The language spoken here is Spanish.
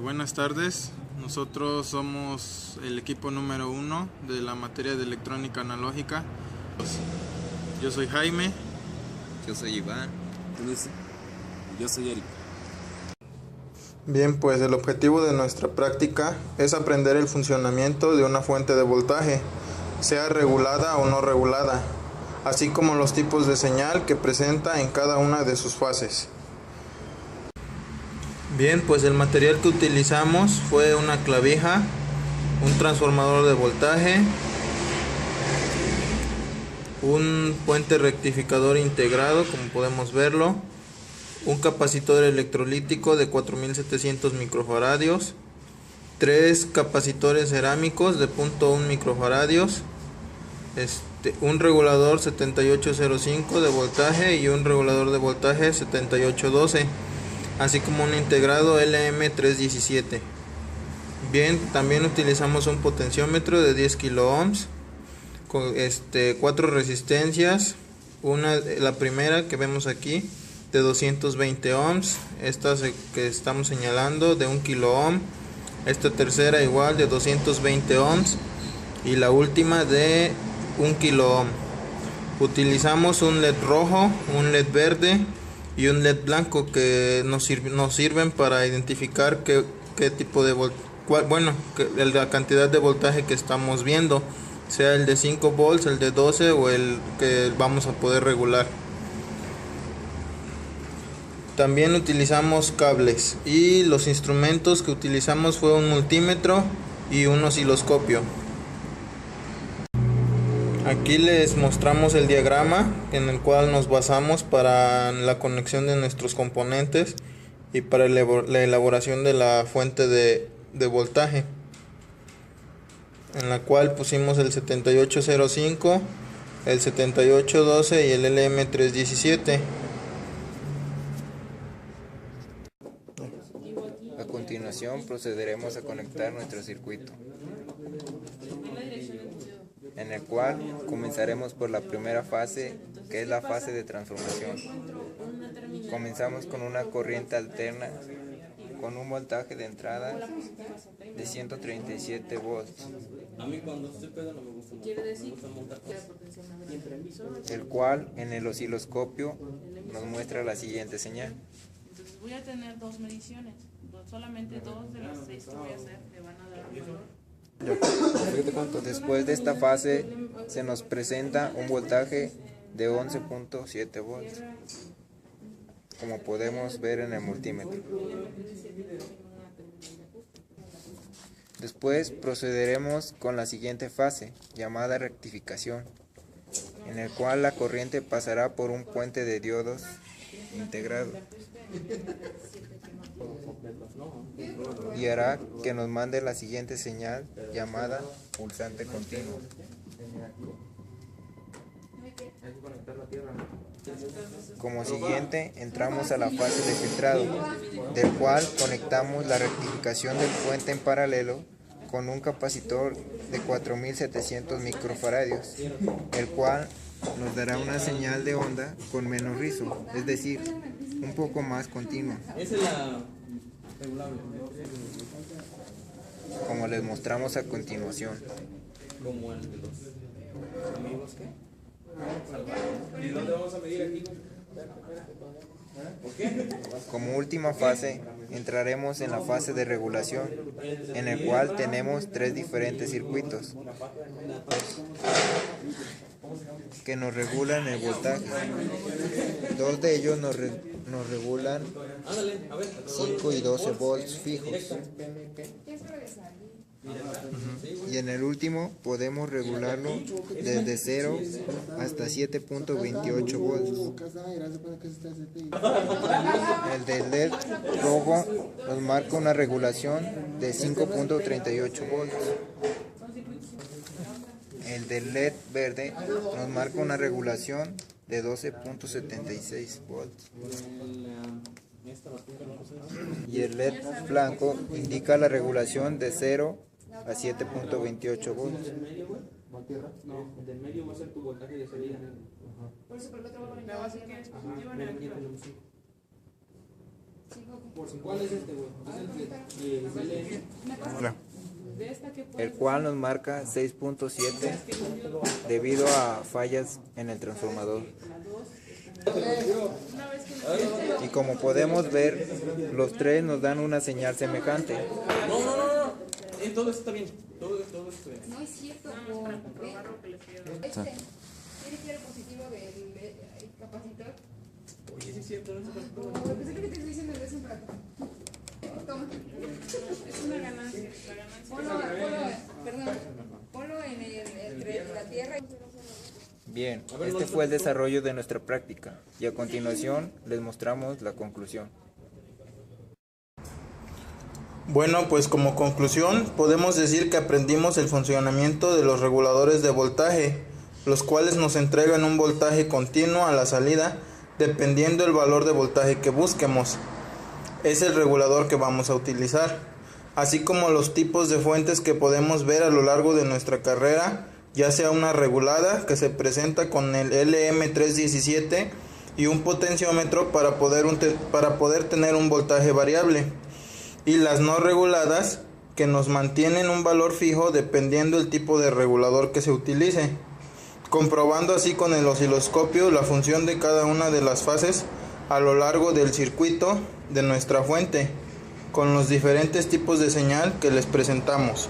Buenas tardes, nosotros somos el equipo número 1 de la materia de electrónica analógica. Yo soy Jaime. Yo soy Iván. Yo soy Eric. Bien, pues el objetivo de nuestra práctica es aprender el funcionamiento de una fuente de voltaje, sea regulada o no regulada, así como los tipos de señal que presenta en cada una de sus fases. Bien, pues el material que utilizamos fue una clavija, un transformador de voltaje, un puente rectificador integrado, como podemos verlo, un capacitor electrolítico de 4700 microfaradios, 3 capacitores cerámicos de 0.1 microfaradios, un regulador 7805 de voltaje y un regulador de voltaje 7812, así como un integrado LM317. Bien, también utilizamos un potenciómetro de 10 kilo ohms con 4 resistencias. La primera que vemos aquí de 220 ohms, esta que estamos señalando de 1 kilo ohm, esta tercera igual de 220 ohms y la última de 1 kilo ohm. Utilizamos un LED rojo, un LED verde y un LED blanco que nos sirven para identificar qué tipo de la cantidad de voltaje que estamos viendo, sea el de 5 volts, el de 12 o el que vamos a poder regular. También utilizamos cables y los instrumentos que utilizamos fue un multímetro y un osciloscopio. Aquí les mostramos el diagrama en el cual nos basamos para la conexión de nuestros componentes y para la elaboración de la fuente de voltaje, en la cual pusimos el 7805, el 7812 y el LM317. A continuación procederemos a conectar nuestro circuito, en el cual comenzaremos por la primera fase, que es la fase de transformación. Comenzamos con una corriente alterna con un voltaje de entrada de 137 volts, el cual en el osciloscopio nos muestra la siguiente señal. Entonces voy a tener dos mediciones, solamente 2 de las 6 que voy a hacer me van a dar un valor. Después de esta fase se nos presenta un voltaje de 11.7 volts, como podemos ver en el multímetro. Después procederemos con la siguiente fase, llamada rectificación, en el cual la corriente pasará por un puente de diodos integrado y hará que nos mande la siguiente señal llamada pulsante continuo. Como siguiente entramos a la fase de filtrado, del cual conectamos la rectificación del puente en paralelo con un capacitor de 4700 microfaradios, el cual nos dará una señal de onda con menos rizo, es decir, un poco más continua, como les mostramos a continuación. Como última fase, entraremos en la fase de regulación, en el cual tenemos 3 diferentes circuitos que nos regulan el voltaje. 2 de ellos nos regulan 5 y 12 volts fijos. Y en el último podemos regularlo desde 0 hasta 7.28 volts. El del LED rojo nos marca una regulación de 5.38 volts. El del LED verde nos marca una regulación de 12.76 volts. Y el LED blanco indica la regulación de 0 a 7.28 volts. No, el del medio va a ser tu voltaje de salida. Por eso, pero el otro va a conectar así que es positivo negativo. ¿Cuál es este, güey? Es el LN. De esta que puede el cual nos marca 6.7 debido a fallas en el transformador. Y como podemos ver, los tres nos dan una señal semejante. No. Todo esto está bien. Todo está bien. No es cierto, para comprobar lo que les quiero. ¿Tiene que ir el positivo del capacitor? Oye, sí es cierto. No se preocupe. No, pues es lo que te estoy diciendo de ese plato. Toma. Es una ganancia. La ganancia. Ponlo en entre la tierra y... Bien, este fue el desarrollo de nuestra práctica y a continuación les mostramos la conclusión. Bueno, pues como conclusión podemos decir que aprendimos el funcionamiento de los reguladores de voltaje, los cuales nos entregan un voltaje continuo a la salida dependiendo del valor de voltaje que busquemos. Es el regulador que vamos a utilizar, así como los tipos de fuentes que podemos ver a lo largo de nuestra carrera, ya sea una regulada que se presenta con el LM317 y un potenciómetro para poder tener un voltaje variable, y las no reguladas que nos mantienen un valor fijo dependiendo del tipo de regulador que se utilice, comprobando así con el osciloscopio la función de cada una de las fases a lo largo del circuito de nuestra fuente, con los diferentes tipos de señal que les presentamos.